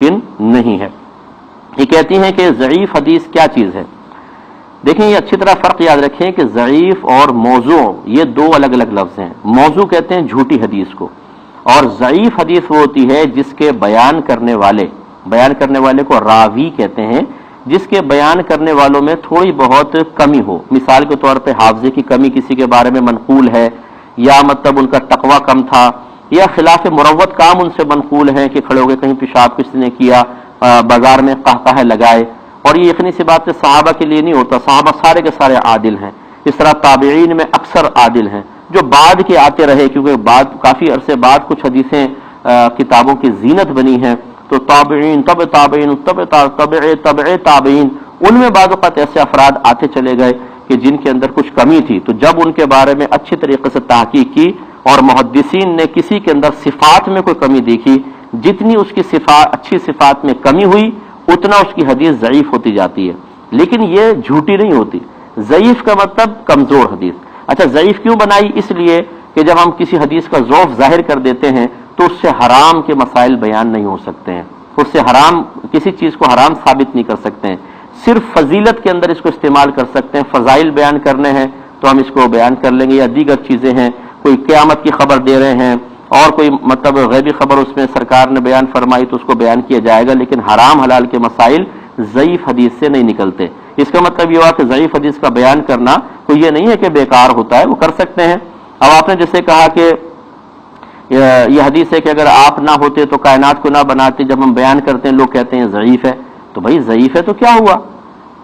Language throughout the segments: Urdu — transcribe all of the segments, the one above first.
نہیں ہے۔ یہ کہتی ہیں کہ ضعیف حدیث کیا چیز ہے؟ دیکھیں یہ اچھی طرح فرق یاد رکھیں کہ ضعیف اور موضوع یہ دو الگ الگ لفظ ہیں۔ موضوع کہتے ہیں جھوٹی حدیث کو، اور ضعیف حدیث وہ ہوتی ہے جس کے بیان کرنے والے کو راوی کہتے ہیں، جس کے بیان کرنے والوں میں تھوڑی بہت کمی ہو۔ مثال کے طور پہ حافظے کی کمی کسی کے بارے میں منقول ہے، یا مطلب ان کا تقوی کم تھا، یا خلاف مروت کام ان سے منقول ہے کہ کھڑے ہو گئے کہیں پیشاب کسی نے کیا، بازار میں قہقہے لگائے۔ اور یہ یقینی سی بات ہے صحابہ کے لیے نہیں ہوتا، صحابہ سارے کے سارے عادل ہیں۔ اس طرح تابعین میں اکثر عادل ہیں، جو بعد کے آتے رہے، کیونکہ بعد کافی عرصے بعد کچھ حدیثیں کتابوں کی زینت بنی ہیں، تو تابعین تبع تابعین تبع تابعین، ان میں بعض اوقات ایسے افراد آتے چلے گئے کہ جن کے اندر کچھ کمی تھی، تو جب ان کے بارے میں اچھی طریقے سے تحقیق کی اور محدثین نے کسی کے اندر صفات میں کوئی کمی دیکھی، جتنی اس کی اچھی صفات میں کمی ہوئی اتنا اس کی حدیث ضعیف ہوتی جاتی ہے، لیکن یہ جھوٹی نہیں ہوتی۔ ضعیف کا مطلب کمزور حدیث۔ اچھا ضعیف کیوں بنائی؟ اس لیے کہ جب ہم کسی حدیث کا ضعف ظاہر کر دیتے ہیں تو اس سے حرام کے مسائل بیان نہیں ہو سکتے ہیں، اس سے حرام کسی چیز کو حرام ثابت نہیں کر سکتے ہیں، صرف فضیلت کے اندر اس کو استعمال کر سکتے ہیں۔ فضائل بیان کرنے ہیں تو ہم اس کو بیان کر لیں گے، یا دیگر چیزیں ہیں، کوئی قیامت کی خبر دے رہے ہیں اور کوئی مطلب غیبی خبر اس میں سرکار نے بیان فرمائی تو اس کو بیان کیا جائے گا، لیکن حرام حلال کے مسائل ضعیف حدیث سے نہیں نکلتے۔ اس کا مطلب یہ ہوا کہ ضعیف حدیث کا بیان کرنا کوئی یہ نہیں ہے کہ بیکار ہوتا ہے، وہ کر سکتے ہیں۔ اب آپ نے جیسے کہا کہ یہ حدیث ہے کہ اگر آپ نہ ہوتے تو کائنات کو نہ بناتے، جب ہم بیان کرتے ہیں لوگ کہتے ہیں ضعیف ہے، تو بھائی ضعیف ہے تو کیا ہوا؟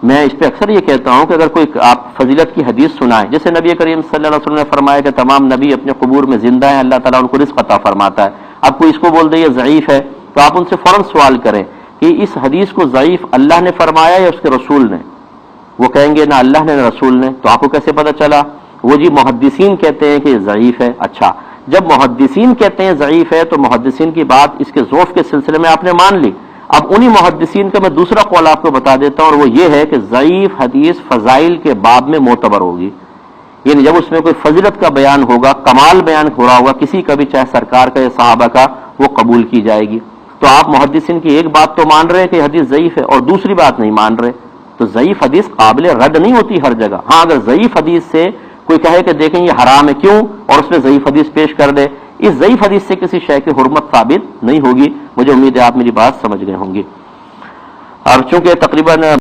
میں اس پہ اکثر یہ کہتا ہوں کہ اگر کوئی آپ فضیلت کی حدیث سنائیں، جیسے نبی کریم صلی اللہ علیہ وسلم نے فرمایا کہ تمام نبی اپنے قبور میں زندہ ہیں، اللہ تعالیٰ ان کو رزق عطا فرماتا ہے، اب کوئی اس کو بول دے یہ ضعیف ہے، تو آپ ان سے فوراً سوال کریں کہ اس حدیث کو ضعیف اللہ نے فرمایا یا اس کے رسول نے؟ وہ کہیں گے نہ اللہ نے نہ رسول نے، تو آپ کو کیسے پتہ چلا؟ وہ جی محدثین کہتے ہیں کہ یہ ضعیف ہے۔ اچھا، جب محدثین کہتے ہیں ضعیف ہے تو محدثین کی بات اس کے ضعف کے سلسلے میں آپ نے مان لی۔ اب انہی محدثین کا میں دوسرا قول آپ کو بتا دیتا ہوں، اور وہ یہ ہے کہ ضعیف حدیث فضائل کے باب میں معتبر ہوگی، یعنی جب اس میں کوئی فضیلت کا بیان ہوگا، کمال بیان ہو رہا ہوگا کسی کا بھی، چاہے سرکار کا یا صحابہ کا، وہ قبول کی جائے گی۔ تو آپ محدثین کی ایک بات تو مان رہے ہیں کہ حدیث ضعیف ہے، اور دوسری بات نہیں مان رہے، تو ضعیف حدیث قابل رد نہیں ہوتی ہر جگہ۔ ہاں اگر ضعیف حدیث سے کوئی کہے کہ دیکھیں یہ حرام ہے، کیوں، اور اس میں ضعیف حدیث پیش کر دے، اس ضعیف حدیث سے کسی شے کی حرمت ثابت نہیں ہوگی۔ مجھے امید ہے آپ میری بات سمجھ گئے ہوں گی۔ اور چونکہ تقریباً